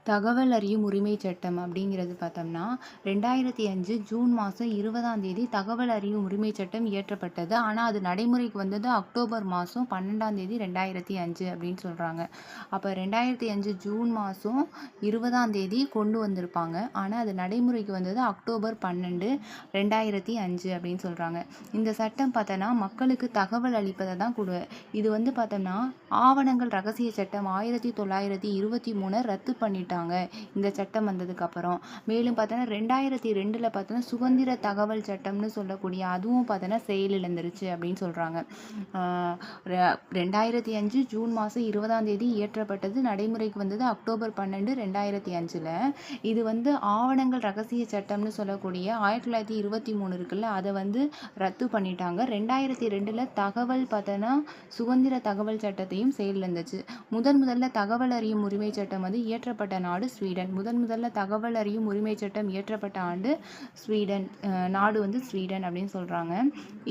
தகவல் அறியும் உரிமைச் சட்டம் அப்படிங்கிறது பார்த்தோம்னா 2005 ஜூன் மாதம் 20ஆம் தேதி தகவல் அறியும் உரிமைச் சட்டம் இயற்றப்பட்டது. ஆனால் அது நடைமுறைக்கு வந்தது அக்டோபர் மாதம் 12ஆம் தேதி 2005 அப்படின்னு சொல்கிறாங்க. அப்போ 2005 ஜூன் மாதம் 20ஆம் தேதி கொண்டு வந்திருப்பாங்க. ஆனால் அது நடைமுறைக்கு வந்தது அக்டோபர் 12 2005 அப்படின்னு சொல்கிறாங்க. இந்த சட்டம் பார்த்தோன்னா மக்களுக்கு தகவல் அளிப்பதை தான் இது வந்து பார்த்தோம்னா ஆவணங்கள் ரகசிய சட்டம் 1923 ரத்து பண்ணிட்டாங்க இந்த சட்டம் வந்ததுக்கப்புறம். மேலும் பார்த்தோன்னா 2002 பார்த்தோன்னா சுதந்திர தகவல் சட்டம்னு சொல்லக்கூடிய அதுவும் பார்த்தோன்னா செயலிழந்துருச்சு அப்படின்னு சொல்கிறாங்க. 2005 ஜூன் மாதம் 20ஆம் தேதி இயற்றப்பட்டது, நடைமுறைக்கு வந்தது அக்டோபர் 12 2005. இது வந்து ஆவணங்கள் ரகசிய சட்டம்னு சொல்லக்கூடிய 1923 இருக்குல்ல, அதை வந்து ரத்து பண்ணிட்டாங்க. 2002 தகவல் பார்த்தோன்னா சுதந்திர தகவல் சட்டத்தையும் செயலிழந்துச்சு. முதல்ல தகவல் அறியும் உரிமை சட்டம் வந்து இயற்றப்பட்ட நாடு ஸ்வீடன். முதல்ல தகவல் அறியும் உரிமை சட்டம் இயற்றப்பட்ட ஆண்டு ஸ்வீடன். நாடு வந்து ஸ்வீடன் அப்படின்னு சொல்கிறாங்க.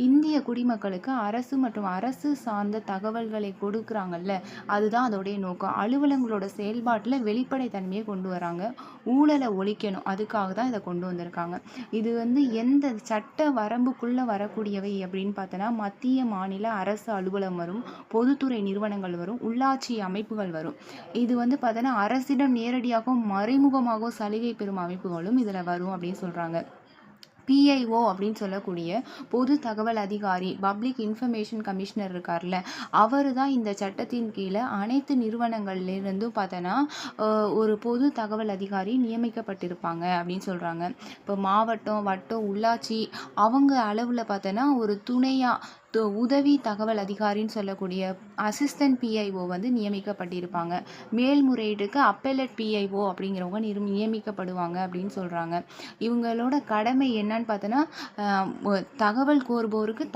இந்திய குடிமக்களுக்கு அரசு மற்றும் அரசு சார்ந்த தகவல்களை கொடுக்குறாங்கல்ல, அதுதான் அதோடைய நோக்கம். அலுவலங்களோட செயல்பாட்டில் வெளிப்படைத்தன்மையை கொண்டு வராங்க, ஊழலை ஒழிக்கணும், அதுக்காக தான் இதை கொண்டு வந்திருக்காங்க. இது வந்து எந்த சட்ட வரம்புக்குள்ளே வரக்கூடியவை அப்படின்னு பார்த்தோன்னா மத்திய மாநில அரசு அலுவலம் வரும், பொதுத்துறை நிறுவனங்கள் வரும், உள்ளாட்சி அமைப்புகள் வரும். இது வந்து பார்த்தோன்னா அரசிடம் நேரடியாகவும் மறைமுகமாகவும் சலுகை பெறும் அமைப்புகளும் இதில் வரும் அப்படின்னு சொல்கிறாங்க. PIO அப்படின்னு சொல்லக்கூடிய பொது தகவல் அதிகாரி, பப்ளிக் இன்ஃபர்மேஷன் கமிஷனர் இருக்கார்ல, அவர் தான் இந்த சட்டத்தின் கீழே அனைத்து நிறுவனங்கள்லேருந்தும் பார்த்தோன்னா ஒரு பொது தகவல் அதிகாரி நியமிக்கப்பட்டிருப்பாங்க அப்படின்னு சொல்கிறாங்க. இப்போ மாவட்டம், வட்டம், உள்ளாட்சி அவங்க அளவில் பார்த்தோன்னா ஒரு துணையாக உதவி தகவல் அதிகாரின்னு சொல்லக்கூடிய அசிஸ்டன்ட் PIO வந்து நியமிக்கப்பட்டிருப்பாங்க. மேல்முறையீட்டுக்கு அப்பெலட் PIO அப்படிங்கிறவங்க நியமிக்கப்படுவாங்க அப்படின்னு சொல்கிறாங்க. இவங்களோட கடமை என்னன்னு பார்த்தோன்னா தகவல் கோருபவருக்கு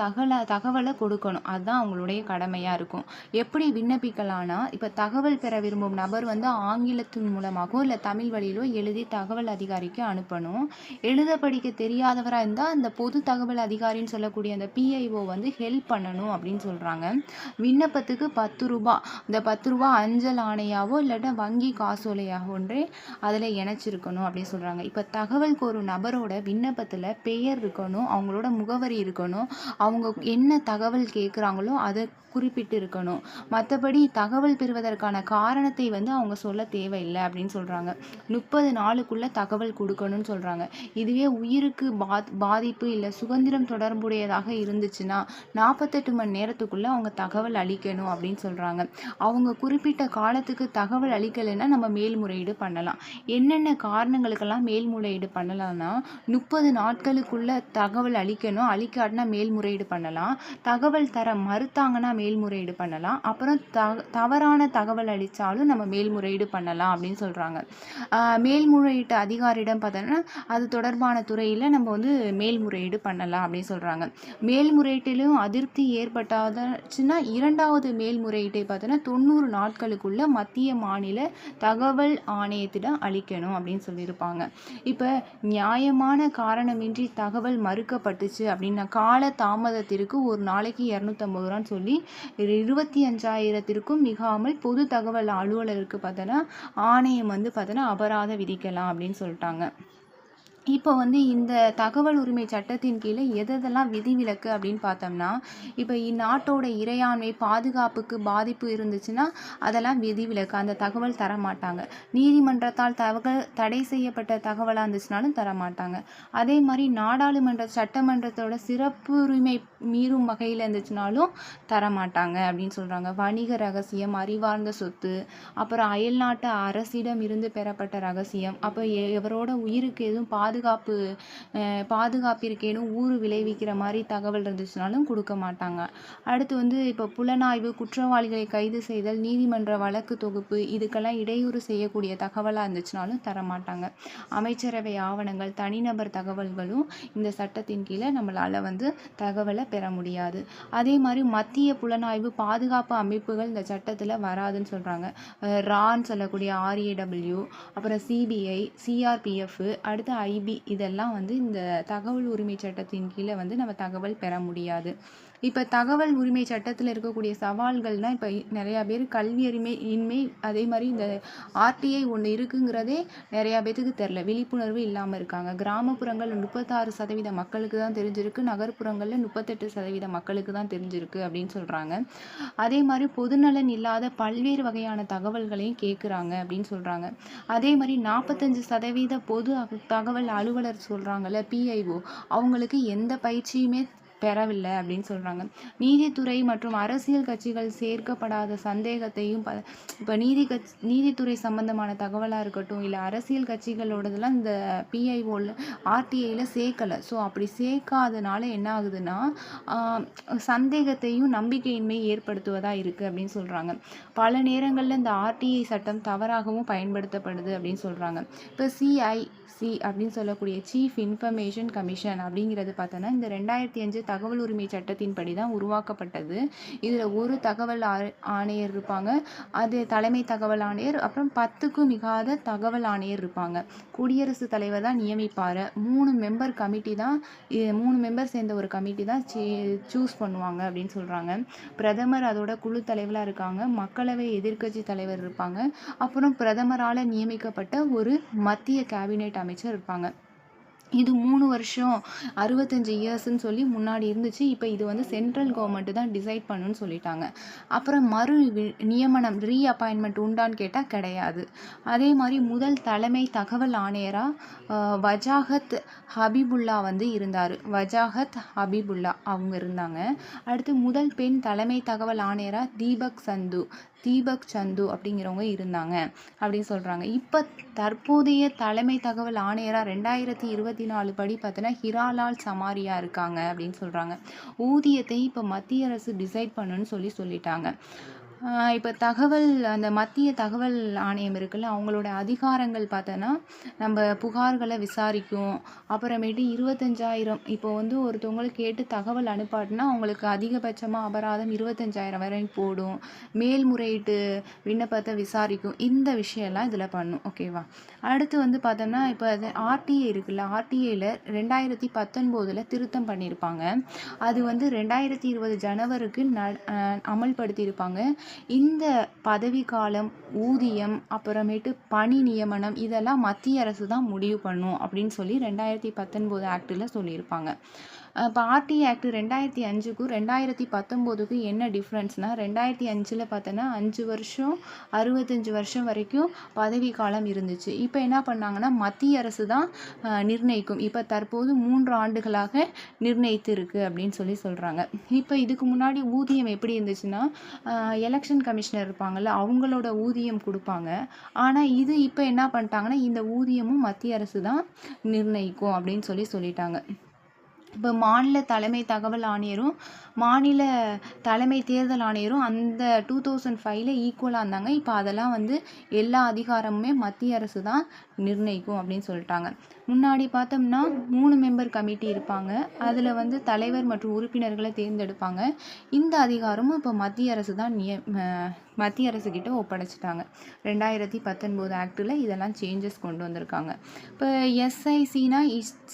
தகவலை கொடுக்கணும், அதுதான் அவங்களுடைய கடமையாக இருக்கும். எப்படி விண்ணப்பிக்கலாம்னா, இப்போ தகவல் பெற விரும்பும் நபர் வந்து ஆங்கிலத்தின் மூலமாகவோ இல்லை தமிழ் வழியிலோ எழுதி தகவல் அதிகாரிக்கு அனுப்பணும். எழுத படிக்க தெரியாதவராக இருந்தால் அந்த பொது தகவல் அதிகாரின்னு சொல்லக்கூடிய அந்த PIO வந்து ஹெல்ப் பண்ணணும் அப்படின்னு சொல்கிறாங்க. விண்ணப்பத்துக்கு 10 ரூபா, இந்த 10 ரூபா அஞ்சல் ஆணையாவோ இல்லாட்டா வங்கி காசோலையாகவோ ஒன்றே அதில் இணைச்சிருக்கணும் அப்படின்னு சொல்கிறாங்க. இப்போ தகவல் கோரும் நபரோட விண்ணப்பத்தில் பெயர் இருக்கணும், அவங்களோட முகவரி இருக்கணும், அவங்க என்ன தகவல் கேட்குறாங்களோ அதை குறிப்பிட்டு இருக்கணும். மற்றபடி தகவல் பெறுவதற்கான காரணத்தை வந்து அவங்க சொல்ல தேவையில்லை அப்படின்னு சொல்கிறாங்க. 30 நாளுக்குள்ளே தகவல் கொடுக்கணும்னு சொல்கிறாங்க. இதுவே உயிருக்கு பாதிப்பு இல்லை சுதந்திரம் தொடர்புடையதாக இருந்துச்சுன்னா 48 மணி நேரத்துக்குள்ளே அவங்க தகவல் அளிக்கணும் அப்படின்னு சொல்கிறாங்க. அவங்க குறிப்பிட்ட காலத்துக்கு தகவல் அளிக்கலைன்னா நம்ம மேல்முறையீடு பண்ணலாம். என்னென்ன காரணங்களுக்கெல்லாம் மேல்முறையீடு பண்ணலாம்னா 30 நாட்களுக்குள்ளே தகவல் அளிக்கணும், அளிக்காட்டினா மேல்முறையீடு பண்ணலாம், தகவல் தர மறுத்தாங்கன்னா மேல்முறையீடு பண்ணலாம், அப்புறம் தவறான தகவல் அளித்தாலும் நம்ம மேல்முறையீடு பண்ணலாம் அப்படின்னு சொல்கிறாங்க. மேல்முறையீட்டு அதிகாரியிடம் பார்த்தோன்னா அது தொடர்பான துறையில் நம்ம வந்து மேல்முறையீடு பண்ணலாம் அப்படின்னு சொல்கிறாங்க. மேல்முறையீட்டிலும் அதிருப்தி ஏற்பட்டாச்சுன்னா 2வது மேல்முறையீட்டை பார்த்தோன்னா 90 நாட்களுக்குள்ள மத்திய மாநில தகவல் ஆணையத்திடம் அளிக்கணும் அப்படின்னு சொல்லியிருப்பாங்க. இப்போ நியாயமான காரணமின்றி தகவல் மறுக்கப்பட்டுச்சு அப்படின்னா கால தாமதத்திற்கு ஒரு நாளைக்கு 250 ரூபான்னு சொல்லி 25,000த்திற்கும் மிகாமல் பொது தகவல் அலுவலருக்கு பார்த்தோன்னா ஆணையம் வந்து பார்த்தோன்னா அபராதம் விதிக்கலாம் அப்படின்னு சொல்லிட்டாங்க. இப்போ வந்து இந்த தகவல் உரிமை சட்டத்தின் கீழே எதெல்லாம் விதிவிலக்கு அப்படின்னு பார்த்தோம்னா, இப்போ இந்நாட்டோட இறையாண்மை பாதுகாப்புக்கு பாதிப்பு இருந்துச்சுன்னா அதெல்லாம் விதிவிலக்கு, அந்த தகவல் தரமாட்டாங்க. நீதிமன்றத்தால் தடை செய்யப்பட்ட தகவலாக இருந்துச்சுனாலும் தரமாட்டாங்க. அதே மாதிரி நாடாளுமன்ற சட்டமன்றத்தோட சிறப்புரிமை மீறும் வகையில் இருந்துச்சுனாலும் தரமாட்டாங்க அப்படின்னு சொல்கிறாங்க. வணிக ரகசியம், அறிவார்ந்த சொத்து, அப்புறம் அயல்நாட்டு அரசிடம் இருந்து பெறப்பட்ட ரகசியம், அப்போ எவரோட உயிருக்கு எதுவும் பாதுகாப்பிற்கேனும் ஊறு விளைவிக்கிற மாதிரி தகவல் இருந்துச்சுனாலும் கொடுக்க மாட்டாங்க. அடுத்து வந்து இப்போ புலனாய்வு, குற்றவாளிகளை கைது செய்தல், நீதிமன்ற வழக்கு தொகுப்பு, இதுக்கெல்லாம் இடையூறு செய்யக்கூடிய தகவலாக இருந்துச்சுனாலும் தரமாட்டாங்க. அமைச்சரவை ஆவணங்கள், தனிநபர் தகவல்களும் இந்த சட்டத்தின் கீழே நம்மளால் வந்து தகவலை பெற முடியாது. அதே மாதிரி மத்திய புலனாய்வு பாதுகாப்பு அமைப்புகள் இந்த சட்டத்தில் வராதுன்னு சொல்கிறாங்க. ரான்னு சொல்லக்கூடிய RAW, அப்புறம் CBI, CRPF, அடுத்து IB, இதெல்லாம் வந்து இந்த தகவல் உரிமை சட்டத்தின் கீழே வந்து நம்ம தகவல் பெற முடியாது. இப்போ தகவல் உரிமை சட்டத்தில் இருக்கக்கூடிய சவால்கள்னால் இப்போ நிறையா பேர் கல்வி இன்மை, அதே மாதிரி இந்த ஆர்டிஐ ஒன்று இருக்குங்கிறதே நிறையா பேத்துக்கு தெரில, விழிப்புணர்வு இல்லாமல் இருக்காங்க. கிராமப்புறங்களில் 36% மக்களுக்கு தான் தெரிஞ்சிருக்கு, நகர்ப்புறங்களில் 38% மக்களுக்கு தான் தெரிஞ்சிருக்கு அப்படின்னு சொல்கிறாங்க. அதே மாதிரி பொதுநலன் இல்லாத பல்வேறு வகையான தகவல்களையும் கேட்குறாங்க அப்படின்னு சொல்கிறாங்க. அதே மாதிரி 45% பொது தகவல் அலுவலர் சொல்கிறாங்கல்ல, பிஐஓ, அவங்களுக்கு எந்த பயிற்சியுமே பெறவில்லை அப்படின்னு சொல்கிறாங்க. நீதித்துறை மற்றும் அரசியல் கட்சிகள் சேர்க்கப்படாத சந்தேகத்தையும் இப்போ நீதித்துறை சம்பந்தமான தகவலாக இருக்கட்டும், இல்லை அரசியல் கட்சிகளோடதெல்லாம் இந்த பிஐஓவில் ஆர்டிஐயில் சேர்க்கலை. ஸோ அப்படி சேர்க்காதனால என்ன ஆகுதுன்னா சந்தேகத்தையும் நம்பிக்கையின்மை ஏற்படுத்துவதாக இருக்குது அப்படின்னு சொல்கிறாங்க. பல நேரங்களில் இந்த ஆர்டிஐ சட்டம் தவறாகவும் பயன்படுத்தப்படுது அப்படின்னு சொல்கிறாங்க. இப்போ சிஐசி அப்படின்னு சொல்லக்கூடிய சீஃப் இன்ஃபர்மேஷன் கமிஷன் அப்படிங்கிறது பார்த்தோன்னா இந்த 2005 தகவல் உரிமை சட்டத்தின்படி தான் உருவாக்கப்பட்டது. இதில் ஒரு தகவல் ஆணையர் இருப்பாங்க, அது தலைமை தகவல் ஆணையர், அப்புறம் 10க்கும் மிகாத தகவல் ஆணையர் இருப்பாங்க. குடியரசுத் தலைவர் தான் நியமிப்பார். 3 மெம்பர் கமிட்டி தான் 3 மெம்பர் சேர்ந்த ஒரு கமிட்டி தான் சூஸ் பண்ணுவாங்க அப்படின்னு சொல்கிறாங்க. பிரதமர் அதோட குழு தலைவராக இருக்காங்க, மக்களவை எதிர்க்கட்சி தலைவர் இருப்பாங்க, அப்புறம் பிரதமரால் நியமிக்கப்பட்ட ஒரு மத்திய கேபினெட் அமைச்சர் இருப்பாங்க. இது 3 வருஷம் 65 இயர்ஸ்ன்னு சொல்லி முன்னாடி இருந்துச்சு. இப்போ இது வந்து சென்ட்ரல் கவர்மெண்ட் தான் டிசைட் பண்ணுன்னு சொல்லிட்டாங்க. அப்புறம் நியமனம் ரீஅப்பாயின்மெண்ட் உண்டான்னு கேட்டால் கிடையாது. அதே மாதிரி முதல் தலைமை தகவல் ஆணையராக வஜாகத் ஹபீபுல்லா வந்து இருந்தார். வஜாகத் ஹபீபுல்லா அவங்க இருந்தாங்க. அடுத்து முதல் பெண் தலைமை தகவல் ஆணையராக தீபக் சந்து அப்படிங்கிறவங்க இருந்தாங்க அப்படின்னு சொல்கிறாங்க. இப்போ தற்போதைய தலைமை தகவல் ஆணையராக 2024 படி பார்த்தோன்னா ஹிராலால் சமாரியா இருக்காங்க அப்படின்னு சொல்கிறாங்க. ஊதியத்தை இப்போ மத்திய அரசு டிசைட் பண்ணுன்னு சொல்லிட்டாங்க. இப்போ அந்த மத்திய தகவல் ஆணையம் இருக்குல்ல, அவங்களோட அதிகாரங்கள் பார்த்தோன்னா நம்ம புகார்களை விசாரிக்கும். அப்புறமேட்டு 25,000 இப்போ வந்து ஒருத்தவங்களுக்கு கேட்டு தகவல் அனுப்பாட்டினா அவங்களுக்கு அதிகபட்சமாக அபராதம் 25,000 வரை போடும். மேல்முறையீட்டு விண்ணப்பத்தை விசாரிக்கும். இந்த விஷயம்லாம் இதில் பண்ணும். ஓகேவா? அடுத்து வந்து பார்த்தோம்னா இப்போ ஆர்டிஐ இருக்குல்ல, ஆர்டிஐயில் 2019 திருத்தம் பண்ணியிருப்பாங்க. அது வந்து 2020 ஜனவரிக்கு அமல்படுத்தியிருப்பாங்க. இந்த பதவிக்காலம், ஊதியம், அப்புறமேட்டு பணி நியமனம் இதெல்லாம் மத்திய அரசு தான் முடிவு பண்ணும் அப்படின்னு சொல்லி 2019 ஆக்டில் சொல்லியிருப்பாங்க. இப்போ ஆர்டிஐ ஆக்ட் 2005க்கும் 2019க்கும் என்ன டிஃப்ரென்ஸ்னால், 2005 பார்த்தோன்னா 5 வருஷம் 65 வருஷம் வரைக்கும் பதவி காலம் இருந்துச்சு. இப்போ என்ன பண்ணாங்கன்னா மத்திய அரசு தான் நிர்ணயிக்கும். இப்போ தற்போது 3 ஆண்டுகளாக நிர்ணயித்து இருக்குது அப்படின்னு சொல்கிறாங்க. இப்போ இதுக்கு முன்னாடி ஊதியம் எப்படி இருந்துச்சுன்னா, எலெக்ஷன் கமிஷனர் இருப்பாங்கள்ல, அவங்களோட ஊதியம் கொடுப்பாங்க. ஆனால் இது இப்போ என்ன பண்ணிட்டாங்கன்னா இந்த ஊதியமும் மத்திய அரசு தான் நிர்ணயிக்கும் அப்படின்னு சொல்லிட்டாங்க. இப்போ மாநில தலைமை தகவல் ஆணையரும் மாநில தலைமை தேர்தல் ஆணையரும் அந்த 2005 ஈக்குவலாக இருந்தாங்க. இப்போ அதெல்லாம் வந்து எல்லா அதிகாரமுமே மத்திய அரசு தான் நிர்ணயிக்கும் அப்படின்னு சொல்லிட்டாங்க. முன்னாடி பார்த்தோம்னா 3 மெம்பர் கமிட்டி இருப்பாங்க. அதில் வந்து தலைவர் மற்றும் உறுப்பினர்களை தேர்ந்தெடுப்பாங்க. இந்த அதிகாரமும் இப்போ மத்திய அரசு தான் மத்திய அரசுக்கிட்ட ஒப்படைச்சிட்டாங்க. 2019 ஆக்டில் இதெல்லாம் சேஞ்சஸ் கொண்டு வந்திருக்காங்க. இப்போ எஸ்ஐசினா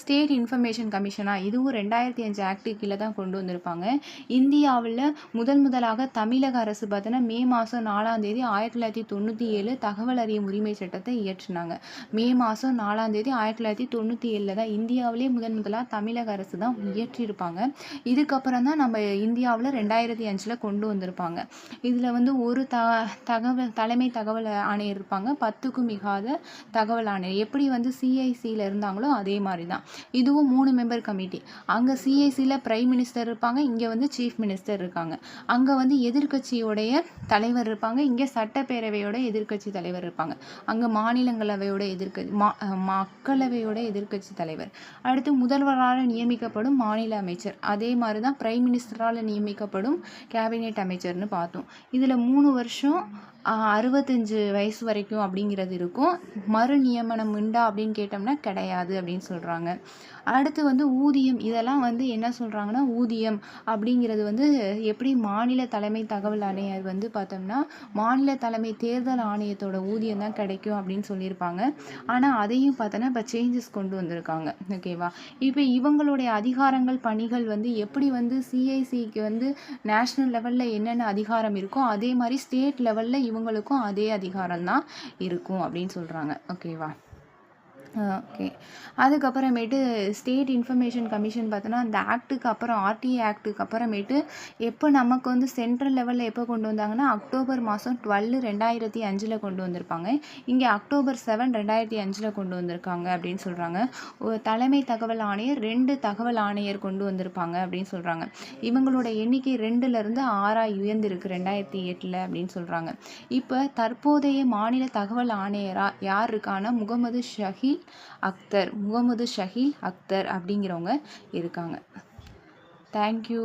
ஸ்டேட் இன்ஃபர்மேஷன் கமிஷனா, இதுவும் 2005 ஆக்டு கீழே தான் கொண்டு வந்திருப்பாங்க. இந்தியாவில் முதலாக தமிழக அரசு பார்த்தோன்னா மே மாதம் 4ஆம் தேதி 1997 தகவல் அறியும் உரிமை சட்டத்தை இயற்றினாங்க. மே மாதம் 4ஆம் தேதி 1997 தான் இந்தியாவிலே முதலாக தமிழக அரசு தான் இயற்றியிருப்பாங்க. இதுக்கப்புறம் தான் நம்ம இந்தியாவில் 2005 கொண்டு வந்திருப்பாங்க. இதில் வந்து ஒரு தலைமை தகவல் ஆணையர் இருப்பாங்க, 10க்கும் மிகாத தகவல் ஆணையர். எப்படி வந்து சிஐசியில் இருந்தாங்களோ அதே மாதிரி தான் இதுவும் 3 மெம்பர் கமிட்டி. அங்கே சிஐசியில் பிரைம் மினிஸ்டர் இருப்பாங்க, இங்கே வந்து சீஃப் மினிஸ்டர் இருக்காங்க. அங்கே வந்து எதிர்கட்சியோடைய தலைவர் இருப்பாங்க, இங்கே சட்டப்பேரவையோட எதிர்கட்சி தலைவர் இருப்பாங்க. அங்கே மாநிலங்களவையோட மக்களவையோட எதிர்கட்சி தலைவர். அடுத்து முதல்வரால் நியமிக்கப்படும் மாநில அமைச்சர், அதே மாதிரி தான் பிரைம் மினிஸ்டரால் நியமிக்கப்படும் கேபினெட் அமைச்சர்னு பார்த்தோம். இதில் 3 வருஷம் 65 வயசு வரைக்கும் அப்படிங்கிறது இருக்கும். மறு நியமனம் உண்டா அப்படின்னு கேட்டோம்னா கிடையாது அப்படின்னு சொல்கிறாங்க. அடுத்து வந்து ஊதியம், இதெல்லாம் வந்து என்ன சொல்கிறாங்கன்னா, ஊதியம் அப்படிங்கிறது வந்து எப்படி மாநில தலைமை தகவல் ஆணையர் வந்து பார்த்தோம்னா மாநில தலைமை தேர்தல் ஆணையத்தோட ஊதியம் தான் கிடைக்கும் அப்படின்னு சொல்லியிருப்பாங்க. ஆனால் அதையும் பார்த்தோன்னா இப்போ சேஞ்சஸ் கொண்டு வந்திருக்காங்க. ஓகேவா? இப்போ இவங்களுடைய அதிகாரங்கள் பணிகள் வந்து எப்படி வந்து சிஐசிக்கு வந்து நேஷ்னல் லெவலில் என்னென்ன அதிகாரம் இருக்கோ அதே மாதிரி ஸ்டேட் லெவலில் இவங்களுக்கும் அதே அதிகாரம் தான் இருக்கும் அப்படின்னு சொல்கிறாங்க. ஓகேவா? ஓகே. அதுக்கப்புறமேட்டு ஸ்டேட் இன்ஃபர்மேஷன் கமிஷன் பார்த்தோன்னா அந்த ஆக்ட்டுக்கு அப்புறம் ஆர்டிஏ ஆக்ட்டுக்கு அப்புறமேட்டு எப்போ நமக்கு வந்து சென்ட்ரல் லெவலில் எப்போ கொண்டு வந்தாங்கன்னா அக்டோபர் மாதம் 12 2005 கொண்டு வந்திருப்பாங்க. இங்கே அக்டோபர் 7 2005 கொண்டு வந்திருக்காங்க அப்படின்னு சொல்கிறாங்க. ஒரு தலைமை தகவல் ஆணையர் 2 தகவல் ஆணையர் கொண்டு வந்திருப்பாங்க அப்படின்னு சொல்கிறாங்க. இவங்களோட எண்ணிக்கை 2லேருந்து 6 உயர்ந்திருக்கு 2008 அப்படின்னு சொல்கிறாங்க. இப்போ தற்போதைய மாநில தகவல் ஆணையராக யார் இருக்கான்னா முகமது ஷஹீல் அக்தர் அப்படிங்கிறவங்க இருக்காங்க. தேங்க்யூ.